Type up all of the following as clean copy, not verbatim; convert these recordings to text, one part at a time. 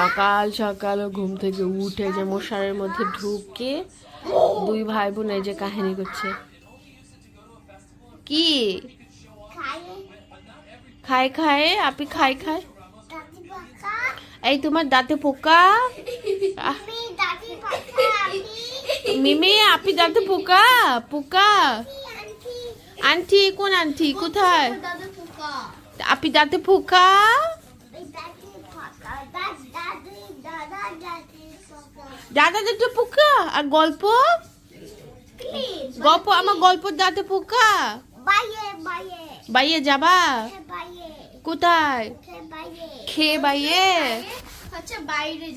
সকাল সকাল ঘুম থেকে উঠে যে মশারের মধ্যে ঢুকে দুই ভাই বোন এই যে কাহিনী করছে। কি খায় খায় আপি খায় খায়? এই তোমার দাঁতে পোকা? মিমি আপি দাঁতে পোকা? পোকা আন্টি কোন আন্টি কোথায়? আপি দাঁতে পোকা? দাদা দাঁতে পোকা? আর গল্প গল্প আমার গল্পর দাঁতে পোকা? বাইয়ে যাবা? কোথায়? খেয়ে বাইয়ে?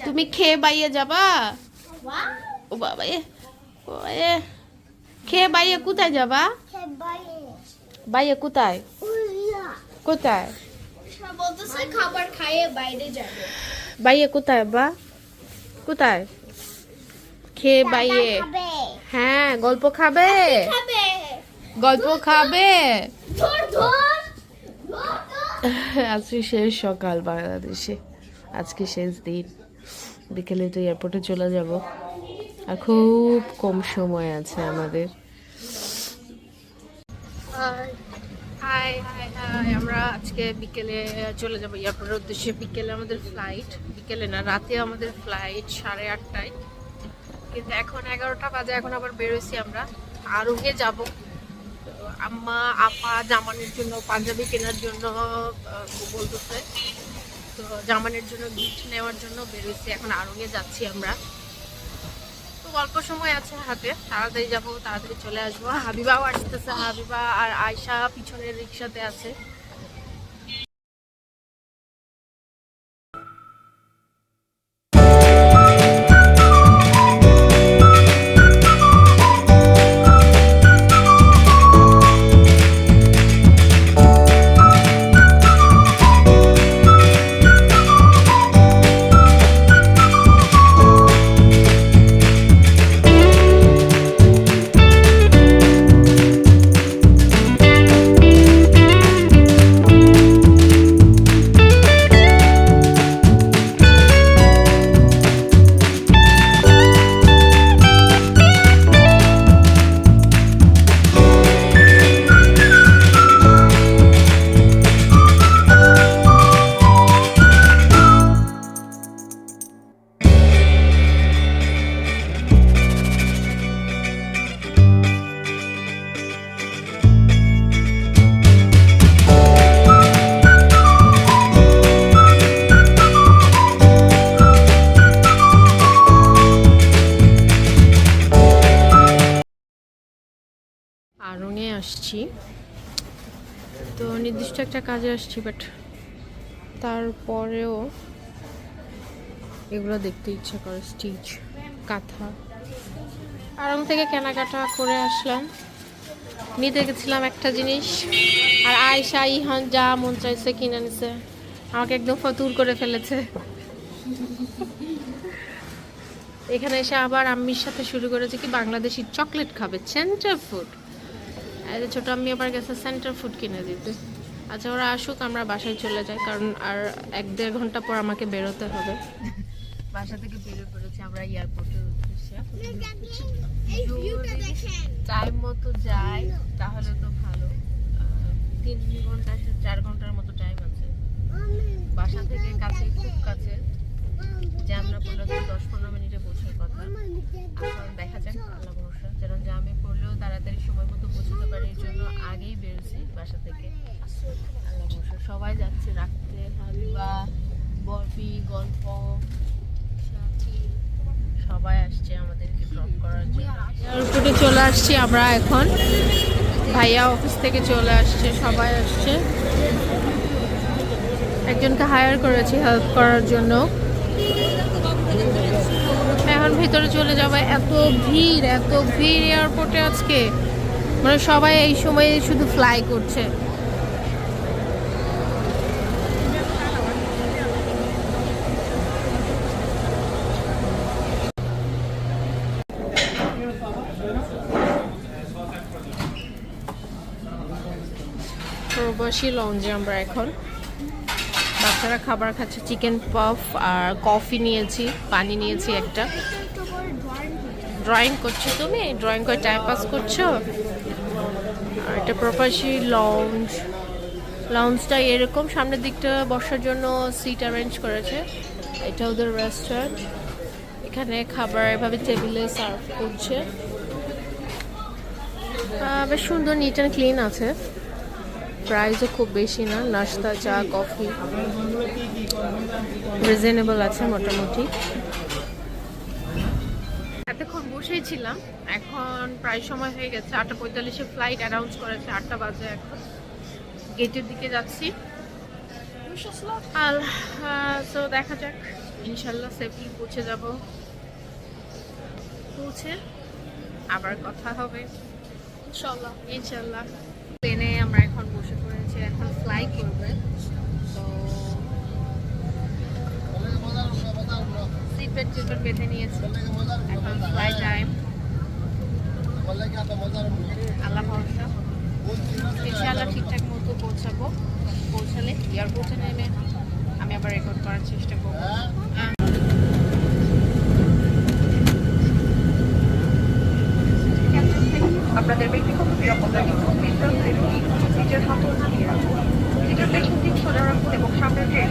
তুমি খেয়ে বাইয়ে যাবা? ও বাবা খেয়ে বাইয়ে কোথায় যাবা? বাইয়ে কোথায়? কোথায় খাবার খাইয়ে বাইরে যাবে। বাইয়ে কোথায় বা? কোথায় খেয়ে বাইয়ে? হ্যাঁ গল্প খাবে? গল্প খাবে? আজকে শেষ সকাল বাংলাদেশে, আজকে শেষ দিন। বিকেলে তো এয়ারপোর্টে চলে যাব, আর খুব কম সময় আছে আমাদের। হাই হাই হাই, আমরা আজকে বিকেলে চলে যাব এয়ারপোর্টের উদ্দেশ্যে। বিকেলে আমাদের ফ্লাইট, বিকেলে না রাতে আমাদের ফ্লাইট 8:30টায়, কিন্তু এখন 11টা বাজে। এখন আবার বেরোইছি আমরা, আরুহে যাব। আম্মা আপা জামানের জন্য পাঞ্জাবি কেনার জন্য বলতেছে, তো জামানের জন্য গিফট নেওয়ার জন্য বেরোইছি। এখন আরুহে যাচ্ছি আমরা, তো অল্প সময় আছে হাতে, তাড়াতাড়ি যাবো, তাড়াতাড়ি চলে আসবো। হাবিবাও আসতেছে, হাবিবা আর আয়শা পিছনের রিক্সাতে আছে। আড়ংয়ে আসছি, তো নির্দিষ্ট একটা কাজে আসছি, বাট তারপরেও এগুলো দেখতে ইচ্ছা করে। স্টিচ, কাঁথা। আড়ং থেকে কেনাকাটা করে আসলাম, নিতে গেছিলাম একটা জিনিস, আর আয়শা ইহান যা মন চাইছে কিনে নিছে, আমাকে একদম ফতুর করে ফেলেছে। এখানে এসে আবার আম্মির সাথে শুরু করেছে কি বাংলাদেশি চকলেট খাবে, সেন্টার ফুড। ছোট আম্মি আবার গেছে সেন্টার ফুড কিনে দিতে। আচ্ছা ওরা আসুক, আমরা বাসায় চলে যাই, কারণ আর 1-1.5 ঘন্টা পর আমাকে বেরোতে হবে। বাসা থেকে বেরিয়ে পড়েছি আমরা এয়ারপোর্টের উদ্দেশ্যে। টাইম মতো যাই তাহলে তো ভালো, 3 ঘন্টা 4 ঘন্টার মতো টাইম আছে। বাসা থেকে কাছে, খুব কাছে, জ্যাম না পড়লে তো 10-15 মিনিটে পৌঁছার কথা। এখন দেখা যাক, আল্লাহ ভরসা। যেন জ্যামে পড়লেও তাড়াতাড়ি সময় মতো পৌঁছতে পারে, এই জন্য আগেই বেরোছি বাসা থেকে। আল্লাহ ভরসা। সবাই যাচ্ছে রাখতে, হাবিবা, বরফি, গল্প, সবাই আসছে আমাদেরকে ড্রপ করার জন্য। এয়ারপোর্টে চলে আসছি আমরা এখন, ভাইয়া অফিস থেকে চলে আসছে, সবাই আসছে। একজনকে হায়ার করেছি হেল্প করার জন্য। এখন ভিতরে চলে যাবে। এত ভিড় এয়ারপোর্টে আজকে, মানে সবাই এই সময়ে শুধু ফ্লাই করছে। প্রবাসী লঞ্চে আমরা এখন, বাচ্চারা খাবার খাচ্ছে, চিকেন পফ আর কফি নিয়েছি, পানি নিয়েছি একটা। ড্রয়িং করছো তুমি? ড্রয়িং করে টাইম পাস করছো? আর এটা প্রপাশি লঞ্চ। লঞ্চটা এরকম, সামনের দিকটা বসার জন্য সিট অ্যারেঞ্জ করেছে। এটা ওদের রেস্টুরেন্ট। এখানে খাবার এভাবে টেবিলে সার্ভ করছে। বেশ সুন্দর, নিট অ্যান্ড ক্লিন আছে। প্রাইসও খুব বেশি না, নাস্তা চা কফি রিজনেবল আছে মোটামুটি। এতক্ষণ বসেই ছিলাম, এখন প্রায় সময় হয়ে গেছে। 8:45-এ ফ্লাইট অ্যানাউন্স করেছে, 8টা বাজে। এখন গেটের দিকে যাচ্ছি। তো দেখা যাক, ইনশাল্লাহ সেফলি পৌঁছে যাব। পৌঁছে আবার কথা হবে ইনশাল্লাহ। ইনশাল্লাহ। প্লেনে আমরা এখন বসে পড়েছি, এখন ফ্লাই করবে। তো সিট বেল্ট বেঁধে নিয়েছি, এখন ফ্লাই টাইম। আল্লাহ ভরসা, ইনশাআল্লাহ ঠিকঠাক মতো পৌঁছাবো। পৌঁছালে এয়ারপোর্টে নেমে আমি আবার রেকর্ড করার চেষ্টা করবো। আপনাদের ব্যক্তিগত নিরাপত্তা কিন্তু বিদ্যুৎ নিজের হাতে নিয়ে রাখুন। নিজের পেছন দিক সোজা রাখুন এবং সামনের যে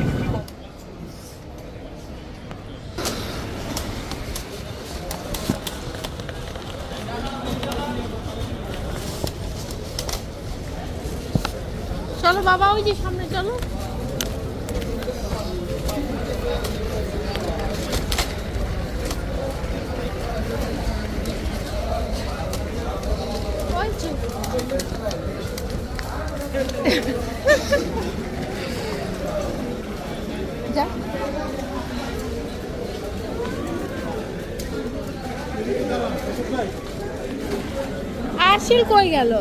চলো বাবা, ওই যে সামনে চলো। যা আশিল কই গেল?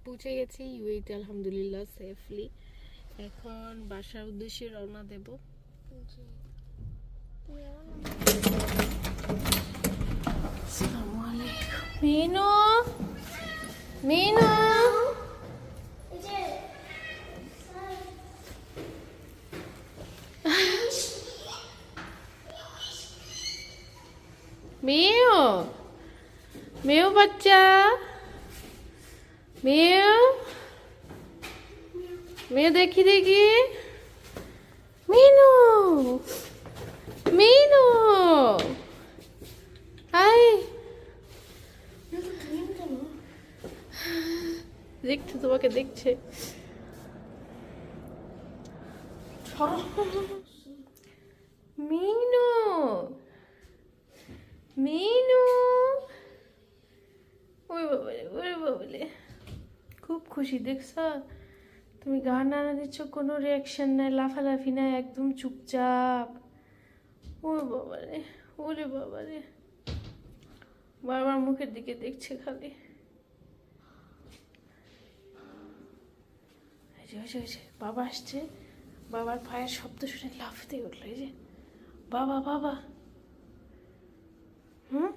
পৌঁছে গেছি ইউএইতে আলহামদুলিল্লাহ সেফলি। এখন বাসার উদ্দেশ্যে রওনা দেব। আসসালামু আলাইকুম। মিনু, মিনু, মিউ, মিউ বাচ্চা, মিউ, মিউ দেখি দেখি। মিনু, মিনু, হাই। দেখছে, তোমাকে দেখছে। মিনু, মিনু, ওই বাবারে, ওই বাবারে, খুব খুশি দেখছো? তুমি গান আনা দিচ্ছ, কোনো রিয়াকশন নাই, লাফালাফি নাই, একদম চুপচাপ। ওই বাবারে, ওরে বাবারে, বাবার মুখের দিকে দেখছে খালি। বাবা আসছে, বাবার পায়ের শব্দ শুনে লাফতে উঠলো। এই যে বাবা, বাবা। হুম।